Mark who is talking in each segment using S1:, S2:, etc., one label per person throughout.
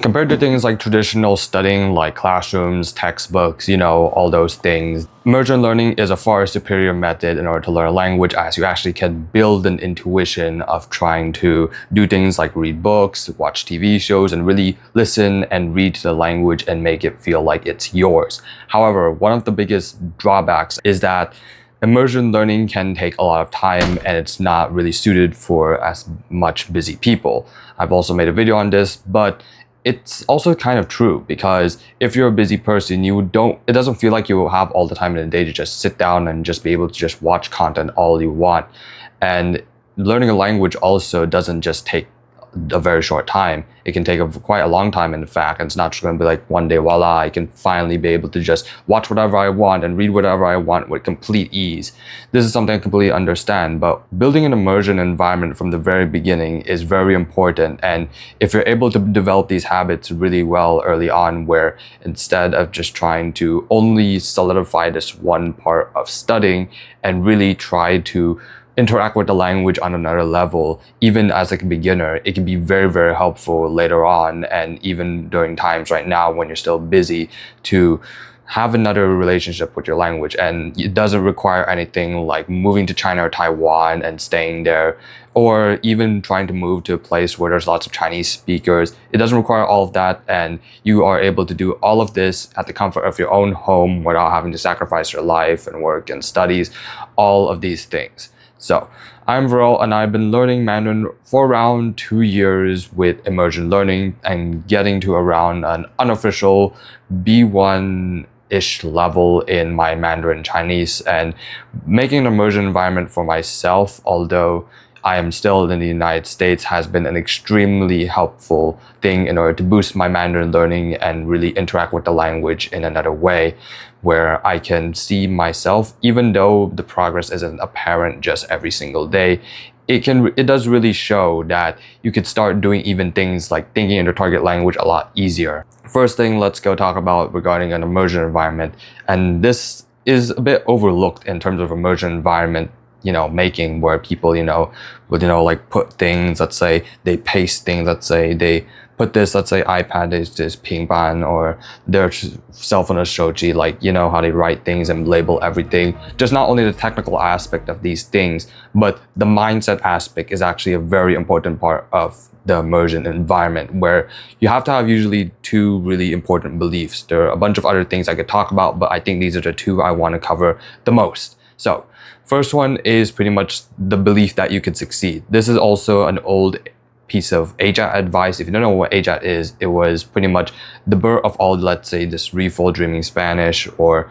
S1: Compared to things like traditional studying like classrooms, textbooks, all those things, immersion learning is a far superior method in order to learn a language, as you actually can build an intuition of trying to do things like read books, watch TV shows, and really listen and read the language and make it feel like it's yours. However, one of the biggest drawbacks is that immersion learning can take a lot of time and it's not really suited for as much busy people. I've also made a video on this, but it's also kind of true, because if you're a busy person, it doesn't feel like you will have all the time in the day to just sit down and just be able to just watch content all you want. And learning a language also doesn't just take a very short time. It can take quite a long time, in fact. And it's not just going to be like one day, voila, I can finally be able to just watch whatever I want and read whatever I want with complete ease. This is something I completely understand, but building an immersion environment from the very beginning is very important. And if you're able to develop these habits really well early on, where instead of just trying to only solidify this one part of studying and really try to interact with the language on another level, even as a beginner, it can be very, very helpful later on, and even during times right now when you're still busy, to have another relationship with your language. And it doesn't require anything like moving to China or Taiwan and staying there, or even trying to move to a place where there's lots of Chinese speakers. It doesn't require all of that, and you are able to do all of this at the comfort of your own home without having to sacrifice your life and work and studies, all of these things. So, I'm Varel, and I've been learning Mandarin for around 2 years with immersion learning and getting to around an unofficial B1-ish level in my Mandarin Chinese, and making an immersion environment for myself, although I am still in the United States, has been an extremely helpful thing in order to boost my Mandarin learning and really interact with the language in another way, where I can see myself, even though the progress isn't apparent just every single day. It does really show that you could start doing even things like thinking in your target language a lot easier. First thing, let's go talk about regarding an immersion environment. And this is a bit overlooked in terms of immersion environment making, where people, would, like put things, let's say they paste things, let's say they put this, let's say iPad is this pingban, or their cell phone is shoji, like, how they write things and label everything. Just not only the technical aspect of these things, but the mindset aspect is actually a very important part of the immersion environment, where you have to have usually two really important beliefs. There are a bunch of other things I could talk about, but I think these are the two I want to cover the most. So, first one is pretty much the belief that you could succeed. This is also an old piece of AJAT advice. If you don't know what AJAT is, it was pretty much the birth of all, let's say, this refold dreaming Spanish, or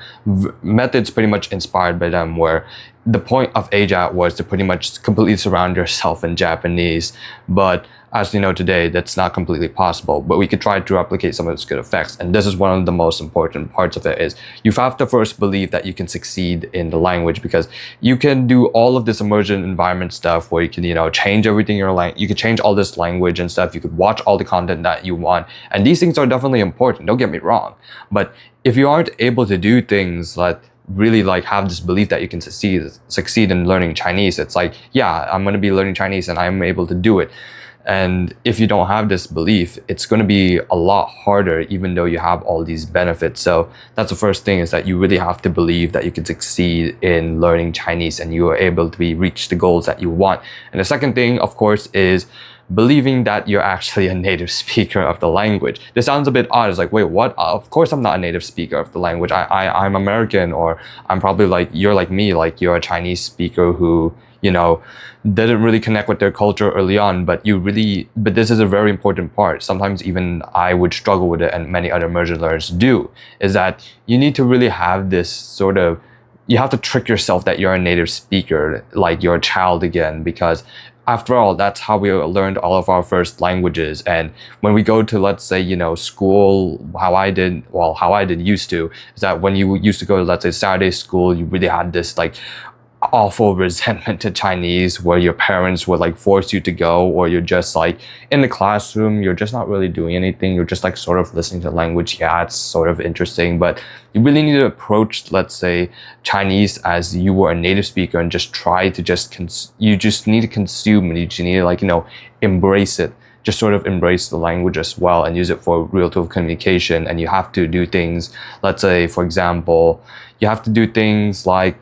S1: methods pretty much inspired by them, where the point of AJAT was to pretty much completely surround yourself in Japanese. But as you know today, that's not completely possible, but we could try to replicate some of its good effects. And this is one of the most important parts of it, is you have to first believe that you can succeed in the language, because you can do all of this immersion environment stuff where you can, change everything you could change all this language and stuff. You could watch all the content that you want. And these things are definitely important, don't get me wrong. But if you aren't able to do things like really have this belief that you can succeed in learning Chinese, it's like, yeah, I'm going to be learning Chinese and I'm able to do it. And if you don't have this belief, it's going to be a lot harder, even though you have all these benefits. So that's the first thing, is that you really have to believe that you can succeed in learning Chinese and you are able to reach the goals that you want. And the second thing, of course, is believing that you're actually a native speaker of the language. This sounds a bit odd. It's like, wait, what? Of course I'm not a native speaker of the language. I'm American, or I'm probably you're like me, like you're a Chinese speaker who, didn't really connect with their culture early on, but this is a very important part. Sometimes even I would struggle with it, and many other immersion learners do, is that you need to really have this sort of, you have to trick yourself that you're a native speaker, like you're a child again, because after all, that's how we learned all of our first languages. And when we go to, let's say, school, how I did used to, is that when you used to go to, let's say, Saturday school, you really had this awful resentment to Chinese, where your parents would force you to go, or you're just in the classroom, you're just not really doing anything, you're just sort of listening to the language. Yeah, it's sort of interesting, but you really need to approach, let's say, Chinese as you were a native speaker, and just try to you just need to consume it. You just need to embrace it just sort of embrace the language as well and use it for real tool communication. And you have to do things, let's say, for example, you have to do things like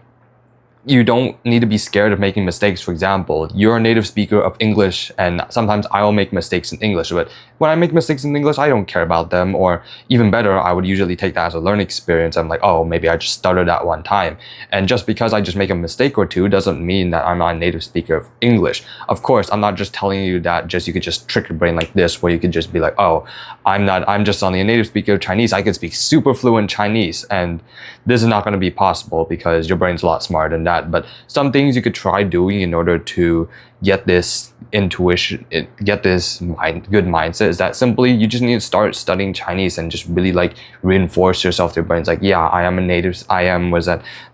S1: you don't need to be scared of making mistakes. For example, you're a native speaker of English, and sometimes I will make mistakes in English, but when I make mistakes in English, I don't care about them. Or even better, I would usually take that as a learning experience. I'm like, oh, maybe I just stuttered that one time. And just because I just make a mistake or two doesn't mean that I'm not a native speaker of English. Of course, I'm not just telling you that you could just trick your brain like this, where you could just be like, oh, I'm just only a native speaker of Chinese. I could speak super fluent Chinese. And this is not going to be possible because your brain's a lot smarter than that. But some things you could try doing in order to get this intuition, get this good mindset, is that simply you just need to start studying Chinese and just really like reinforce yourself to your brains. Like, yeah,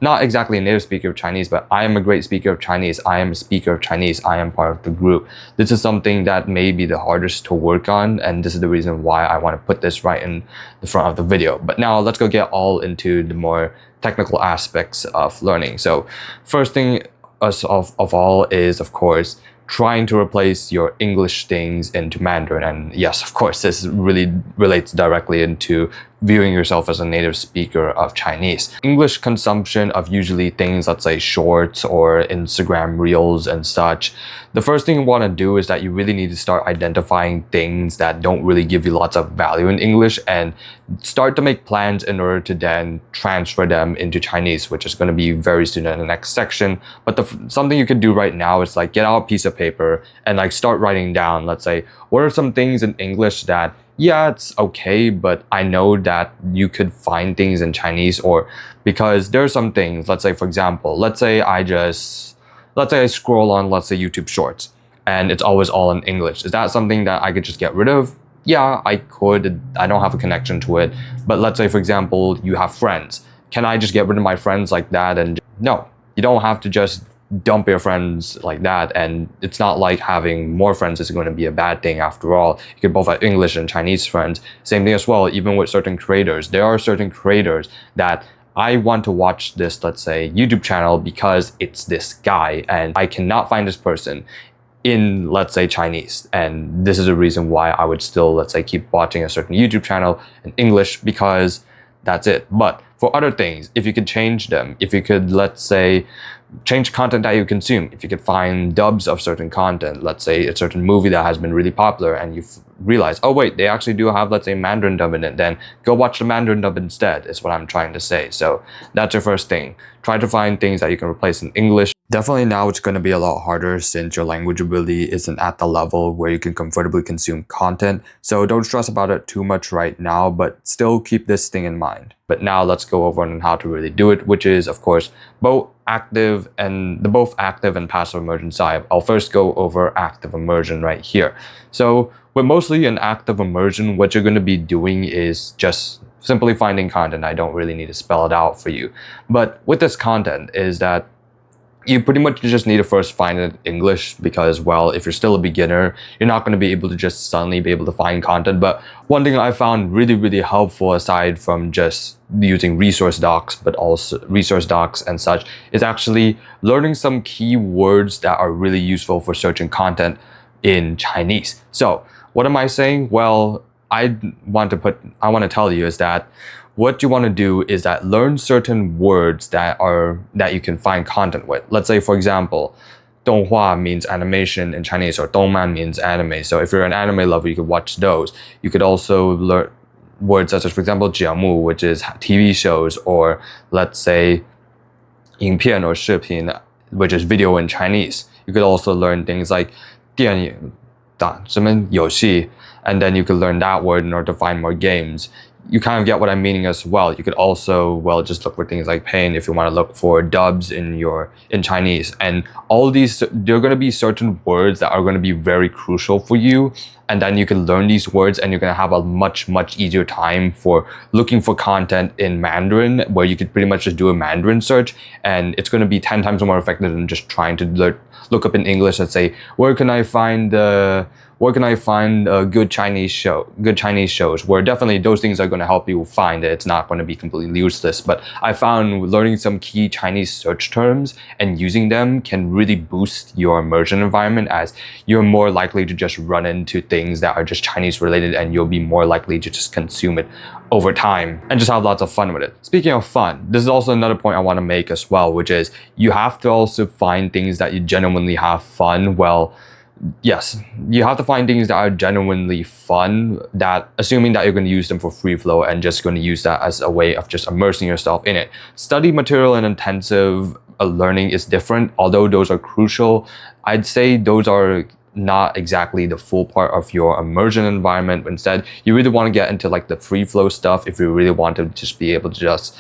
S1: not exactly a native speaker of Chinese, but I am a great speaker of Chinese. I am a speaker of Chinese. I am part of the group. This is something that may be the hardest to work on, and this is the reason why I want to put this right in the front of the video. But now let's go get all into the more technical aspects of learning. So first thing of all is, of course, trying to replace your English things into Mandarin. And yes, of course, this really relates directly into viewing yourself as a native speaker of Chinese. English consumption of usually things, let's say shorts or Instagram reels and such. The first thing you want to do is that you really need to start identifying things that don't really give you lots of value in English and start to make plans in order to then transfer them into Chinese, which is going to be very soon in the next section. But something you can do right now is like get out a piece of paper and like start writing down, let's say, what are some things in English that, yeah, it's okay, but I know that you could find things in Chinese. Or because there are some things, let's say, for example, let's say I scroll on, let's say, YouTube Shorts, and it's always all in English. Is that something that I could just get rid of? Yeah, I could. I don't have a connection to it. But let's say, for example, you have friends. Can I just get rid of my friends like that? And no, you don't have to just dump your friends like that. And it's not like having more friends is going to be a bad thing after all. You could both have English and Chinese friends. Same thing as well, even with certain creators. There are certain creators that I want to watch this, let's say, YouTube channel because it's this guy and I cannot find this person in, let's say, Chinese. And this is a reason why I would still, let's say, keep watching a certain YouTube channel in English, because that's it. But for other things, if you could change them, if you could, let's say, change content that you consume, if you could find dubs of certain content, let's say a certain movie that has been really popular and you've realized, oh wait, they actually do have, let's say, Mandarin dub in it, then go watch the Mandarin dub instead, is what I'm trying to say. So that's your first thing. Try to find things that you can replace in English. Definitely now it's going to be a lot harder since your language ability isn't at the level where you can comfortably consume content. So don't stress about it too much right now, but still keep this thing in mind. But now let's go over on how to really do it, which is, of course, both active and passive immersion side. I'll first go over active immersion right here. So with mostly an active immersion, what you're going to be doing is just simply finding content. I don't really need to spell it out for you. But with this content is that you pretty much just need to first find it in English because, well, if you're still a beginner, you're not going to be able to just suddenly be able to find content. But one thing I found really, really helpful, aside from just using resource docs, but also resource docs and such, is actually learning some key words that are really useful for searching content in Chinese. So what am I saying? Well, I want to tell you is that what you want to do is that learn certain words that you can find content with. Let's say, for example, 动画 means animation in Chinese, or 动漫 means anime. So if you're an anime lover, you could watch those. You could also learn words such as, for example, 节目, which is TV shows, or let's say 影片 or 视频, which is video in Chinese. You could also learn things like 电影, 什么游戏, and then you could learn that word in order to find more games. You kind of get what I'm meaning as well. You could also, well, just look for things like pain if you want to look for dubs in Chinese. And all these, there are going to be certain words that are going to be very crucial for you. And then you can learn these words and you're going to have a much, much easier time for looking for content in Mandarin, where you could pretty much just do a Mandarin search. And it's going to be 10 times more effective than just trying to look up in English and say, where can I find a good Chinese shows? Where definitely those things are going to help you find it. It's not going to be completely useless. But I found learning some key Chinese search terms and using them can really boost your immersion environment, as you're more likely to just run into things that are just Chinese related, and you'll be more likely to just consume it over time and just have lots of fun with it. Speaking of fun, this is also another point I want to make as well, which is you have to also find things that you genuinely have fun. Well, yes, you have to find things that are genuinely fun, that assuming that you're going to use them for free flow and just going to use that as a way of just immersing yourself in it. Study material and intensive learning is different. Although those are crucial, I'd say those are not exactly the full part of your immersion environment. Instead, you really want to get into like the free flow stuff if you really want to just be able to just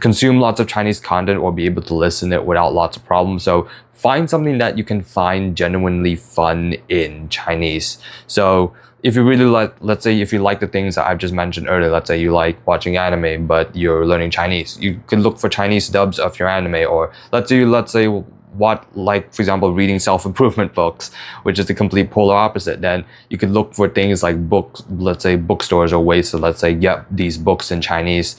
S1: consume lots of Chinese content or be able to listen it without lots of problems. So find something that you can find genuinely fun in Chinese. So if you really like, let's say if you like the things that I've just mentioned earlier, let's say you like watching anime but you're learning Chinese, you can look for Chinese dubs of your anime. Or let's say what, like for example, reading self-improvement books, which is the complete polar opposite. Then you could look for things like books, let's say bookstores, or ways to, let's say, get these books in Chinese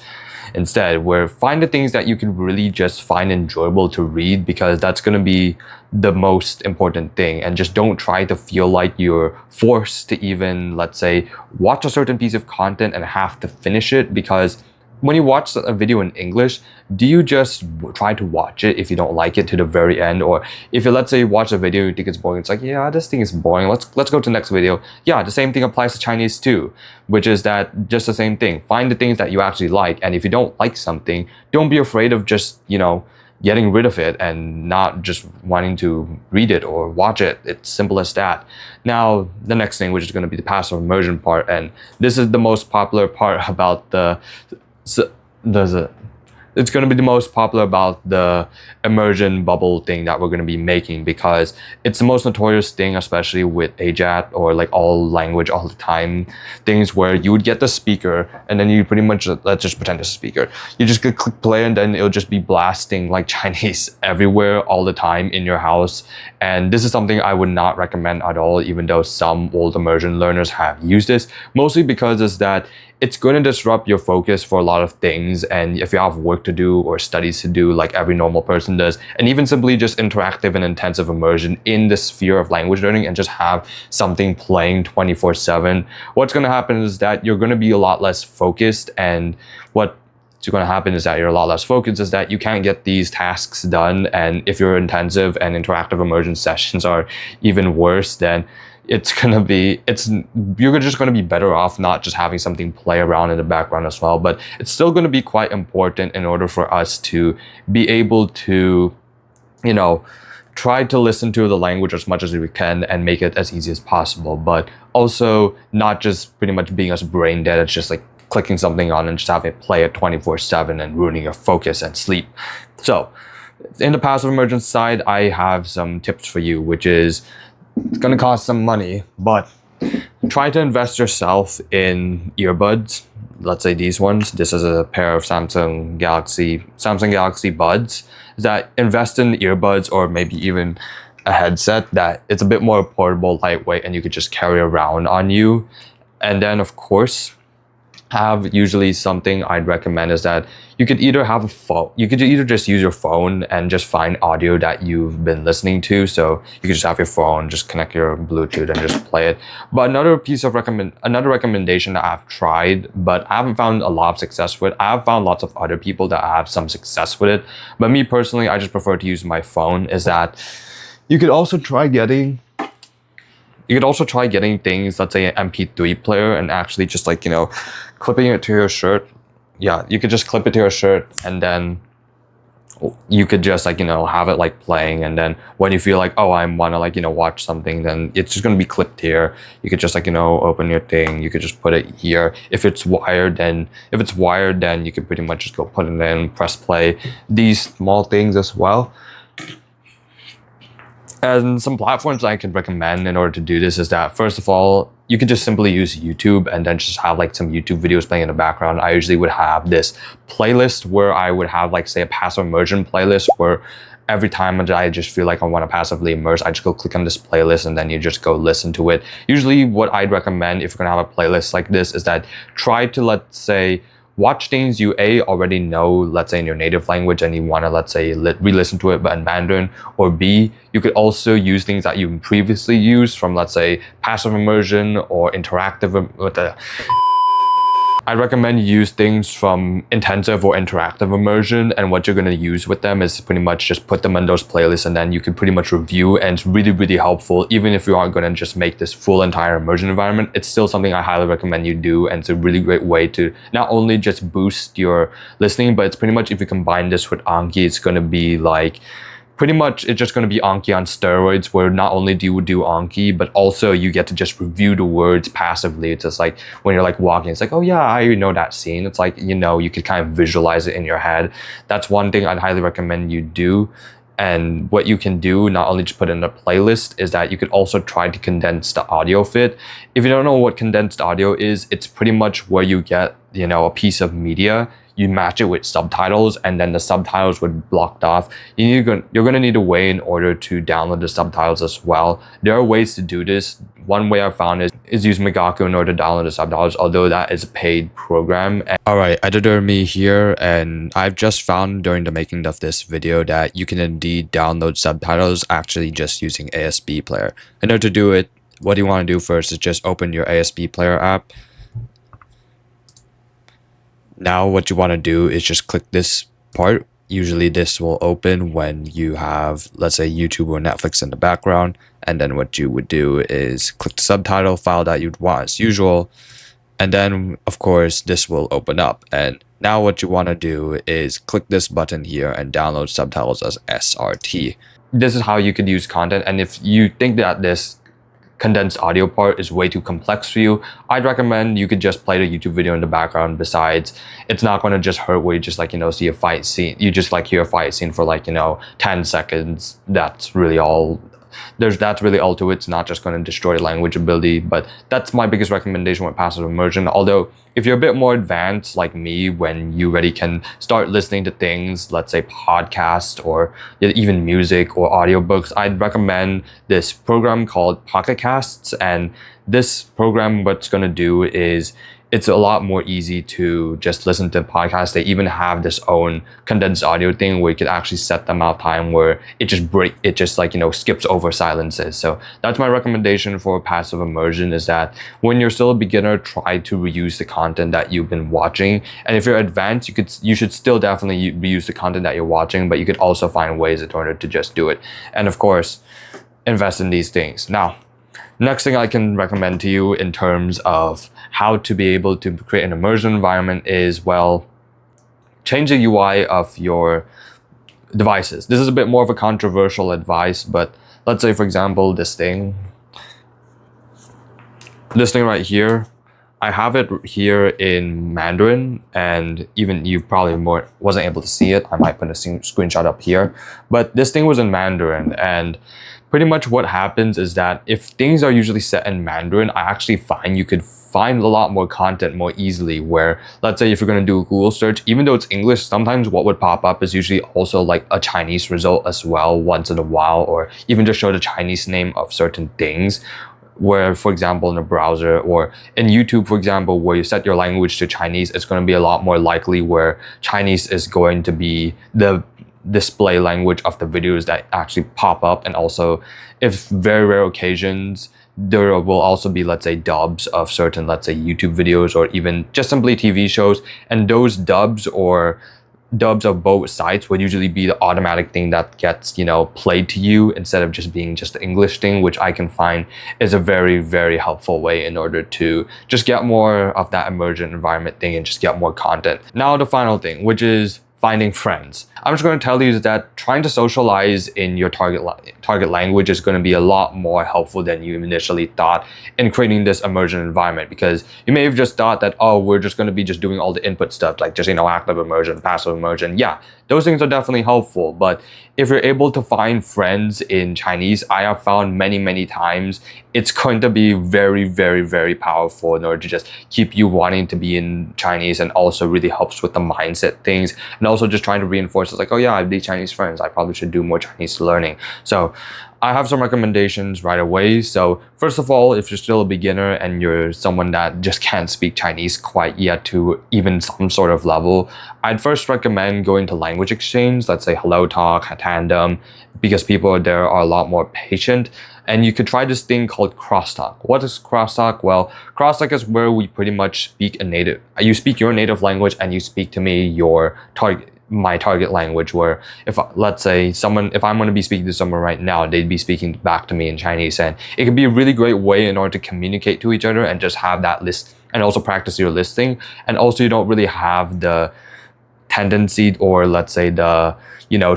S1: instead, where find the things that you can really just find enjoyable to read, because that's going to be the most important thing. And just don't try to feel like you're forced to even, let's say, watch a certain piece of content and have to finish it, because when you watch a video in English, do you just try to watch it if you don't like it to the very end? Or if you, let's say, watch a video, you think it's boring, it's like, yeah, this thing is boring, let's go to the next video. Yeah, the same thing applies to Chinese too, which is that just the same thing. Find the things that you actually like, and if you don't like something, don't be afraid of just, getting rid of it and not just wanting to read it or watch it. It's simple as that. Now, the next thing, which is going to be the passive immersion part, and this is the most popular part about it's going to be the most popular about the immersion bubble thing that we're going to be making, because it's the most notorious thing, especially with AJAT or like all language all the time things, where you would get the speaker and then you pretty much, let's just pretend it's a speaker, you just click play and then it'll just be blasting like Chinese everywhere all the time in your house. And this is something I would not recommend at all, even though some old immersion learners have used this, mostly because is that it's going to disrupt your focus for a lot of things. And if you have work to do or studies to do, like every normal person does, and even simply just interactive and intensive immersion in the sphere of language learning and just have something playing 24/7, what's going to happen is that you're going to be a lot less focused. And what's going to happen is that you're a lot less focused, is that you can't get these tasks done. And if your intensive and interactive immersion sessions are even worse, then you're just going to be better off not just having something play around in the background as well. But it's still going to be quite important in order for us to be able to, try to listen to the language as much as we can and make it as easy as possible. But also not just pretty much being as brain dead. It's just like clicking something on and just having it play it 24/7 and ruining your focus and sleep. So in the passive immersion side, I have some tips for you, which is, it's going to cost some money, but try to invest yourself in earbuds. Let's say these ones. This is a pair of Samsung Galaxy Buds. That invest in earbuds, or maybe even a headset that it's a bit more portable, lightweight, and you could just carry around on you. And then, of course, have usually something I'd recommend is that you could either have a phone, you could either just use your phone and just find audio that you've been listening to. So you could just have your phone, just connect your Bluetooth and just play it. But another recommendation that I've tried, but I haven't found a lot of success with, I have found lots of other people that have some success with it, but me personally, I just prefer to use my phone, is that you could also try getting things, let's say an MP3 player, and actually just like, clipping it to your shirt. Yeah, you could just clip it to your shirt, and then you could just like, have it like playing. And then when you feel like, oh, I want to like, watch something, then it's just going to be clipped here. You could just like, open your thing. You could just put it here. If it's wired, then you could pretty much just go put it in, press play. These small things as well. And some platforms I can recommend in order to do this is that, first of all, you can just simply use YouTube and then just have like some YouTube videos playing in the background. I usually would have this playlist where I would have like, say, a passive immersion playlist where every time that I just feel like I want to passively immerse, I just go click on this playlist and then you just go listen to it. Usually what I'd recommend if you're gonna have a playlist like this is that try to, let's say, watch things you already know, let's say in your native language, and you want to, let's say, re-listen to it but in Mandarin, or B, you could also use things that you previously used from, let's say, passive immersion or interactive with the I recommend you use things from intensive or interactive immersion, and what you're going to use with them is pretty much just put them on those playlists and then you can pretty much review, and it's really, really helpful. Even if you aren't going to just make this full entire immersion environment, it's still something I highly recommend you do, and it's a really great way to not only just boost your listening, but it's pretty much, if you combine this with Anki, it's going to be like pretty much it's just going to be Anki on steroids, where not only do you do Anki, but also you get to just review the words passively. It's just like when you're like walking, it's like, oh yeah, I know that scene. It's like, you know, you could kind of visualize it in your head. That's one thing I'd highly recommend you do. And what you can do, not only just put in a playlist, is that you could also try to condense the audio fit. If you don't know what condensed audio is, it's pretty much where you get, you know, a piece of media, you match it with subtitles, and then the subtitles would be blocked off. You're going to need a way in order to download the subtitles as well. There are ways to do this. One way I've found is use Megaku in order to download the subtitles, although that is a paid program. Alright, editor me here, and I've just found during the making of this video that you can indeed download subtitles actually just using ASB Player. In order to do it, what you want to do first is just open your ASB Player app. Now what you want to do is just click this part. Usually this will open when you have, let's say, YouTube or Netflix in the background. And then what you would do is click the subtitle file that you'd want as usual. And then, of course, this will open up. And now what you want to do is click this button here and download subtitles as SRT. This is how you could use content. And if you think that this condensed audio part is way too complex for you, I'd recommend you could just play the YouTube video in the background. Besides, it's not going to just hurt where you just like, you know, see a fight scene. You just like hear a fight scene for like, you know, 10 seconds. That's really all. That's really all to it. It's not just going to destroy language ability, but that's my biggest recommendation with passive immersion. Although if you're a bit more advanced like me, when you already can start listening to things, let's say podcasts or even music or audiobooks, I'd recommend this program called Pocket Casts. And this program, what's going to do is it's a lot more easy to just listen to podcasts. They even have this own condensed audio thing where you could actually set the amount of time where it just like, you know, skips over silences. So that's my recommendation for passive immersion, is that when you're still a beginner, try to reuse the content that you've been watching. And if you're advanced, you should still definitely reuse the content that you're watching, but you could also find ways in order to just do it. And of course, invest in these things. Now, next thing I can recommend to you in terms of how to be able to create an immersion environment is, well, change the UI of your devices. This is a bit more of a controversial advice, but let's say, for example, this thing right here, I have it here in Mandarin, and even you probably wasn't able to see it. I might put a screenshot up here, but this thing was in Mandarin, and pretty much what happens is that if things are usually set in Mandarin, I actually find you could find a lot more content more easily, where let's say if you're going to do a Google search, even though it's English, sometimes what would pop up is usually also like a Chinese result as well once in a while, or even just show the Chinese name of certain things. Where, for example, in a browser or in YouTube, for example, where you set your language to Chinese, it's going to be a lot more likely where Chinese is going to be the display language of the videos that actually pop up. And also, if very rare occasions, there will also be, let's say, dubs of certain, let's say, YouTube videos or even just simply TV shows. And those dubs of both sites would usually be the automatic thing that gets, you know, played to you instead of just being just the English thing, which I can find is a very, very helpful way in order to just get more of that immersion environment thing and just get more content. Now, the final thing, which is finding friends. I'm just going to tell you that trying to socialize in your target language is going to be a lot more helpful than you initially thought in creating this immersion environment, because you may have just thought that, oh, we're just going to be just doing all the input stuff, like just, active immersion, passive immersion. Yeah, those things are definitely helpful. But if you're able to find friends in Chinese, I have found many, many times it's going to be very, very, very powerful in order to just keep you wanting to be in Chinese, and also really helps with the mindset things, and also just trying to reinforce it's like, oh yeah, I have these Chinese friends, I probably should do more Chinese learning. So I have some recommendations right away. So first of all, if you're still a beginner and you're someone that just can't speak Chinese quite yet to even some sort of level, I'd first recommend going to language exchange, let's say Hello Talk, Tandem, because people there are a lot more patient. And you could try this thing called crosstalk. What is crosstalk? Well, crosstalk is where we pretty much speak you speak your native language and you speak to me my target language, where if let's say if I'm going to be speaking to someone right now, they'd be speaking back to me in Chinese, and it can be a really great way in order to communicate to each other and just have that list, and also practice your listening. And also you don't really have the tendency, or let's say the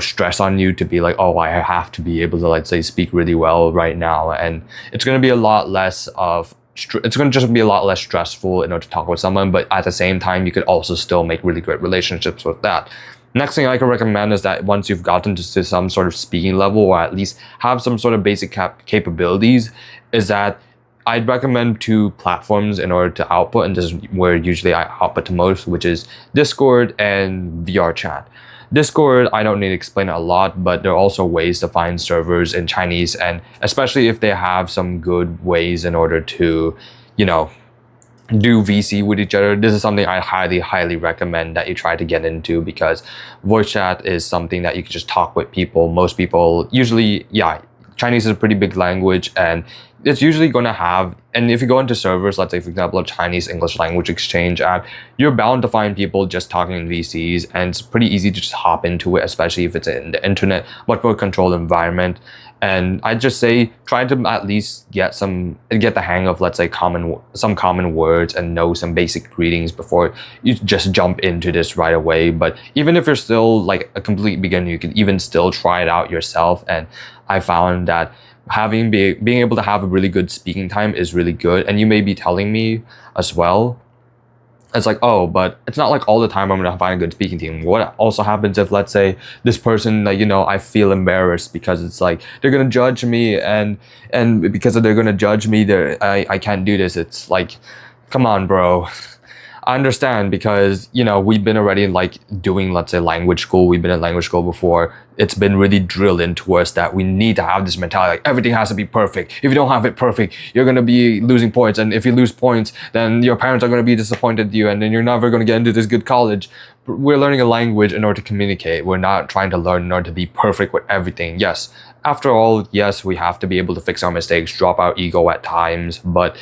S1: stress on you to be like, oh, I have to be able to, let's say, speak really well right now. And it's going to be a lot less stressful in order to talk with someone, but at the same time you could also still make really great relationships with that. Next thing I can recommend is that once you've gotten to some sort of speaking level, or at least have some sort of basic capabilities, is that I'd recommend 2 platforms in order to output, and this is where usually I output the most, which is Discord and VRChat. Discord, I don't need to explain it a lot, but there are also ways to find servers in Chinese, and especially if they have some good ways in order to, do VC with each other. This is something I highly, highly recommend that you try to get into, because voice chat is something that you can just talk with people. Most people usually, Chinese is a pretty big language, and it's usually going to have, and if you go into servers, let's say for example a Chinese English language exchange app, you're bound to find people just talking in VCs, and it's pretty easy to just hop into it, especially if it's in the internet, much more controlled environment. And I'd just say try to at least get the hang of, let's say, some common words, and know some basic greetings before you just jump into this right away. But even if you're still like a complete beginner, you can even still try it out yourself. And I found that being able to have a really good speaking time is really good. And you may be telling me as well, it's like, oh, but it's not like all the time I'm gonna find a good speaking team. What also happens if, let's say, this person, like, I feel embarrassed because it's like they're gonna judge me, and because they're gonna judge me, I can't do this. It's like, come on, bro. I understand, because we've been already like doing, let's say, language school. We've been in language school before. It's been really drilled into us that we need to have this mentality, like everything has to be perfect. If you don't have it perfect, you're going to be losing points, and if you lose points, then your parents are going to be disappointed in you, and then you're never going to get into this good college. We're learning a language in order to communicate. We're not trying to learn in order to be perfect with everything. Yes, after all, yes, we have to be able to fix our mistakes, drop our ego at times, but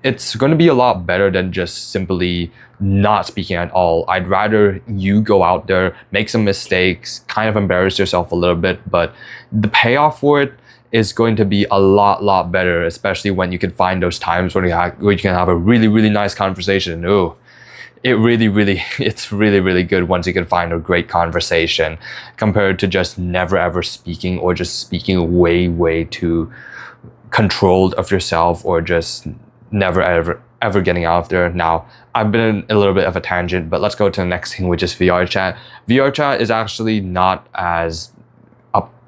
S1: it's going to be a lot better than just simply not speaking at all. I'd rather you go out there, make some mistakes, kind of embarrass yourself a little bit, but the payoff for it is going to be a lot better, especially when you can find those times where you can have a really, really nice conversation. Ooh, it's really good once you can find a great conversation, compared to just never ever speaking, or just speaking way too controlled of yourself, or just never ever getting out of there. Now, I've been in a little bit of a tangent, but let's go to the next thing, which is VRChat. VRChat is actually not as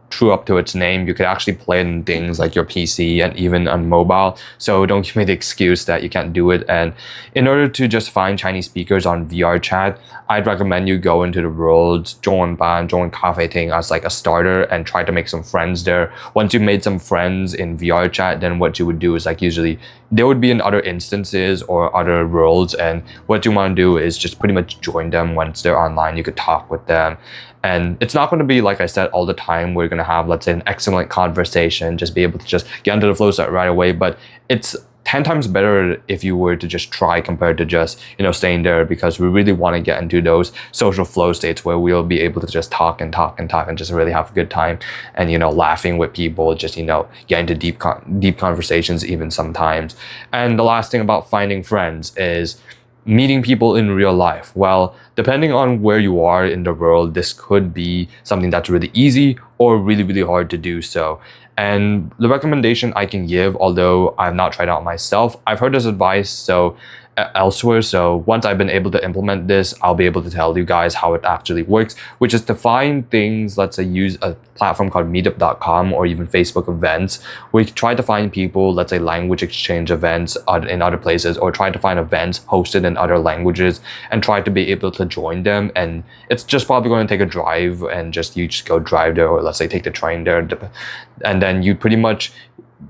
S1: true up to its name. You could actually play it in things like your PC and even on mobile. So don't give me the excuse that you can't do it. And in order to just find Chinese speakers on VRChat, I'd recommend you go into the world's 中文班, 中文咖啡厅 as like a starter, and try to make some friends there. Once you've made some friends in VRChat, then what you would do is, like, usually they would be in other instances or other worlds, and what you want to do is just pretty much join them once they're online. You could talk with them. And it's not going to be, like I said, all the time we're going to have, let's say, an excellent conversation, just be able to just get into the flow state right away. But it's 10 times better if you were to just try, compared to just, staying there, because we really want to get into those social flow states where we'll be able to just talk and just really have a good time, and, laughing with people, just, get into deep conversations even sometimes. And the last thing about finding friends is, meeting people in real life. Well, depending on where you are in the world, this could be something that's really easy or really, really hard to do so. And the recommendation I can give, although I've not tried out myself, I've heard this advice elsewhere. So once I've been able to implement this, I'll be able to tell you guys how it actually works, which is to find things, let's say use a platform called meetup.com or even Facebook events, where you try to find people, let's say language exchange events in other places, or try to find events hosted in other languages and try to be able to join them. And it's just probably going to take a drive, and you just go drive there, or let's say take the train there, and then you pretty much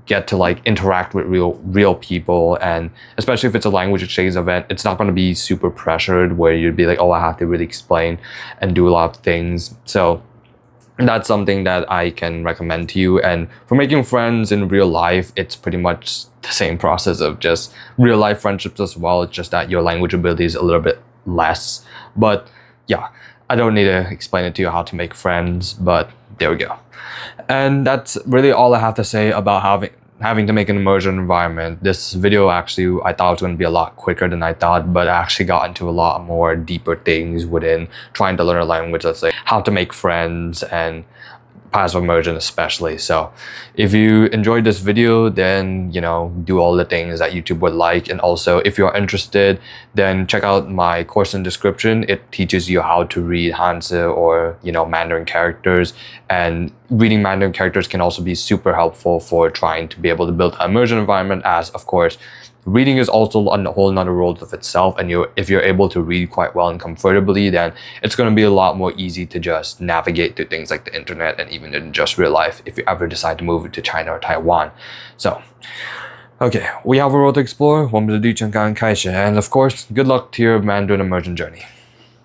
S1: get to like interact with real people. And especially if it's a language exchange event, it's not going to be super pressured where you'd be like, oh, I have to really explain and do a lot of things. So that's something that I can recommend to you. And for making friends in real life, it's pretty much the same process of just real life friendships as well. It's just that your language ability is a little bit less. But yeah, I don't need to explain it to you how to make friends, but there we go. And that's really all I have to say about having to make an immersion environment. This video actually, I thought it was going to be a lot quicker than I thought, but I actually got into a lot more deeper things within trying to learn a language, let's say how to make friends and passive immersion especially. So if you enjoyed this video, then do all the things that YouTube would like. And also if you're interested, then check out my course in description. It teaches you how to read Hanzi or Mandarin characters, and reading Mandarin characters can also be super helpful for trying to be able to build an immersion environment, as of course reading is also a whole nother world of itself. And if you're able to read quite well and comfortably, then it's going to be a lot more easy to just navigate through things like the internet and even in just real life if you ever decide to move to China or Taiwan. So, okay, we have a road to explore. 我们的旅程刚刚开始, and of course, good luck to your Mandarin immersion journey.